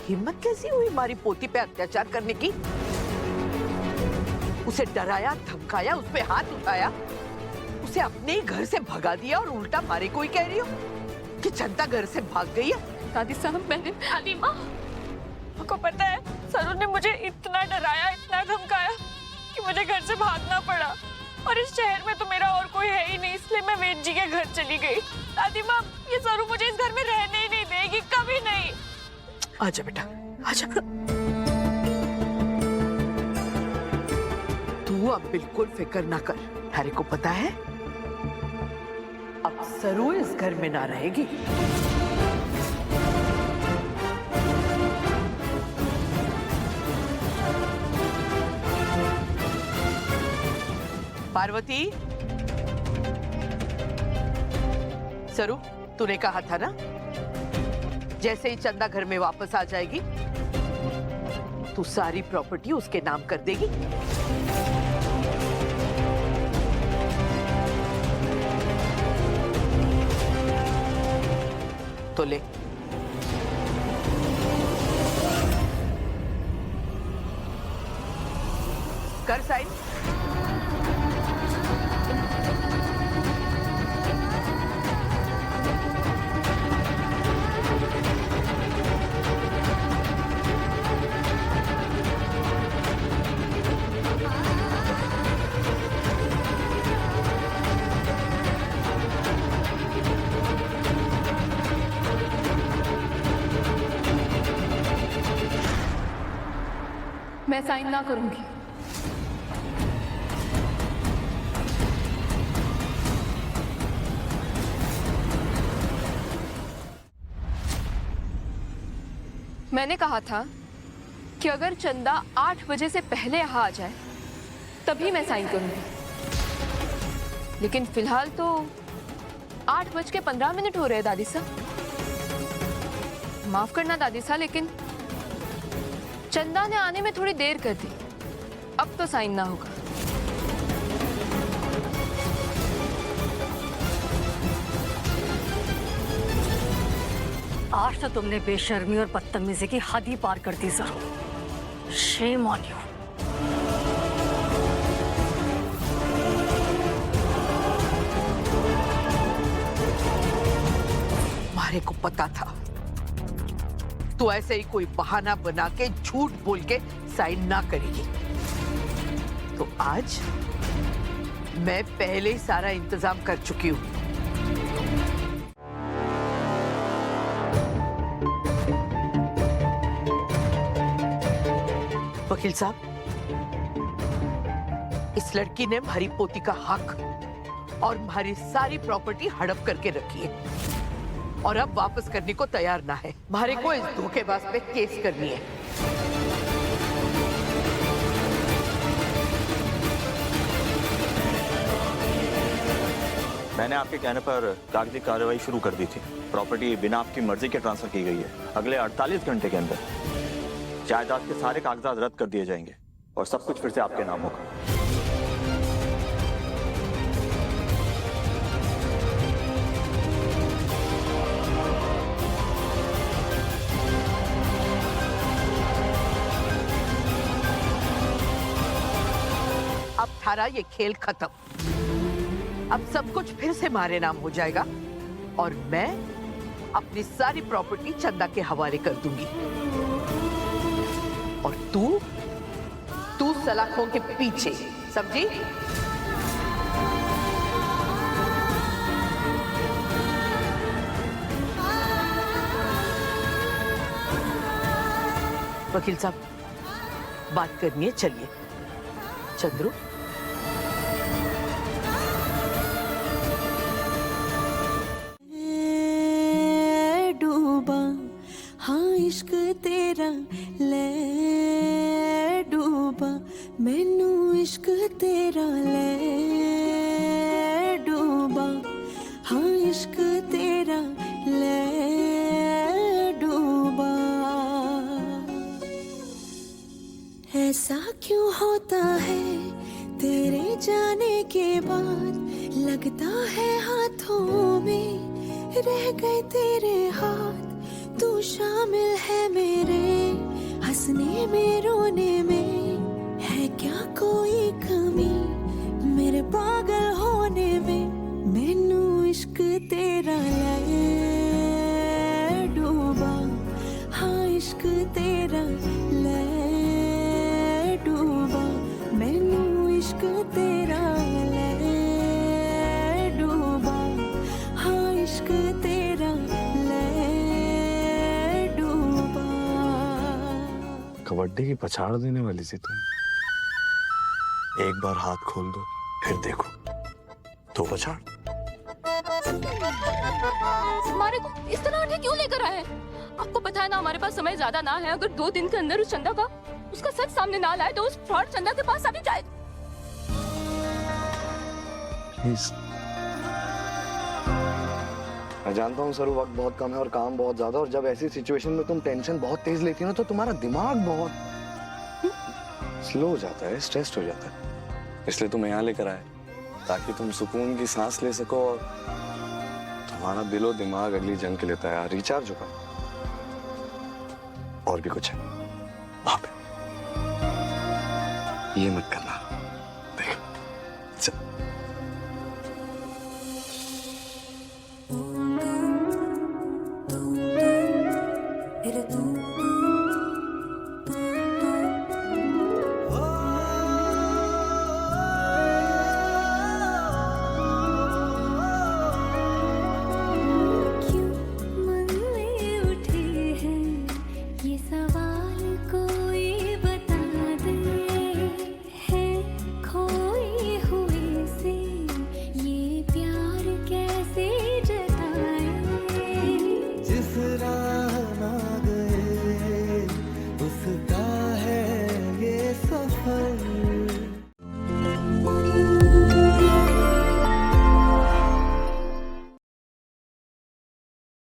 हिम्मत कैसी हुई हमारी पोती पे अत्याचार करने की? उसे डराया, धमकाया, उस पे हाथ उठाया, उसे अपने ही घर से भगा दिया और उल्टा मारे को ही कह रही हो कि चंदा घर से भाग गई है? दादी साहब, मैंने दादी माँ, आपको पता है सरू ने मुझे इतना डराया, इतना धमकाया कि मुझे घर से भागना पड़ा। और इस शहर में तो मेरा और कोई है ही नहीं, इसलिए मैं वेद जी के घर चली गई। दादी माँ, ये सरू मुझे इस घर में रहने ही नहीं देगी, कभी नहीं। आजा बेटा, आजा। तू अब बिल्कुल फिक्र ना कर। हरे को पता है अब सरू इस घर में ना रहेगी। पार्वती, सरू, तूने कहा था ना जैसे ही चंदा घर में वापस आ जाएगी तू सारी प्रॉपर्टी उसके नाम कर देगी। तो ले, कर साइन। मैं साइन ना करूंगी। मैंने कहा था कि अगर चंदा 8 बजे से पहले यहाँ आ जाए तभी मैं साइन करूंगी, लेकिन फिलहाल तो 8:15 हो रहे हैं दादी साहब। माफ करना दादी साहब, लेकिन चंदा ने आने में थोड़ी देर कर दी, अब तो साइन ना होगा। आज तो तुमने बेशर्मी और बदतमीजी की हद ही पार कर दी जरूर। Shame on you. मारे को पता था तू ऐसे ही कोई बहाना बना के झूठ बोल के साइन ना करेगी, तो आज मैं पहले ही सारा इंतजाम कर चुकी हूं। वकील साहब, इस लड़की ने हमारी पोती का हक और हमारी सारी प्रॉपर्टी हड़प करके रखी है और अब वापस करने को तैयार ना है। हमारे को इस धोखेबाज पे केस करनी है। मैंने आपके कहने पर कागजी कार्रवाई शुरू कर दी थी। प्रॉपर्टी बिना आपकी मर्जी के ट्रांसफर की गई है। अगले 48 घंटे के अंदर जायदाद के सारे कागजात रद्द कर दिए जाएंगे और सब कुछ फिर से आपके नाम होगा। अब थारा ये खेल खत्म। अब सब कुछ फिर से हमारे नाम हो जाएगा और मैं अपनी सारी प्रॉपर्टी चंदा के हवाले कर दूंगी और तू सलाखों के पीछे, समझी? वकील साहब, बात करनी है, चलिए। चंद्रू, डूबा हाँ इश्क तेरा ले डूबा, मैनू इश्क तेरा ले डूबा, हाँ इश्क तेरा ले डूबा। ऐसा क्यों होता है तेरे जाने के बाद, लगता है हाथों में रह गए तेरे हाथ, तू शामिल है मेरे हंसने में रोने में, है क्या कोई कमी मेरे पागल होने में। मैनू इश्क तेरा ले डूबा, हाँ इश्क तेरा ले डूबा। मैनू इश्क तेरा ले डूबा, हाँ इश्क तेरा ले डूबा। कबड्डी की पछाड़ देने वाली थी तुम। एक बार हाथ खोल दो फिर देखो तो पछाड़। हमारे को इस तरह उठे क्यों लेकर आए हैं? आपको पता है ना हमारे पास समय ज्यादा ना है। अगर 2 दिन के अंदर उस चंदा का उसका सच सामने ना लाए तो उस फ्रॉड चंदा के पास अभी जाए। प्लीज। मैं जानता हूँ सर वक्त बहुत कम है और काम बहुत ज्यादा, और जब ऐसी सिचुएशन में तुम टेंशन बहुत तेज लेती हो ना तो तुम्हारा दिमाग बहुत स्लो हो जाता है, स्ट्रेस्ड हो जाता है। इसलिए तुम्हें यहाँ लेकर आए ताकि तुम सुकून की सांस ले सको और तुम्हारा दिलो दिमाग अगली जंग के लिए तैयार रिचार्ज होगा। और भी कुछ है वहां पे, ये मत करना।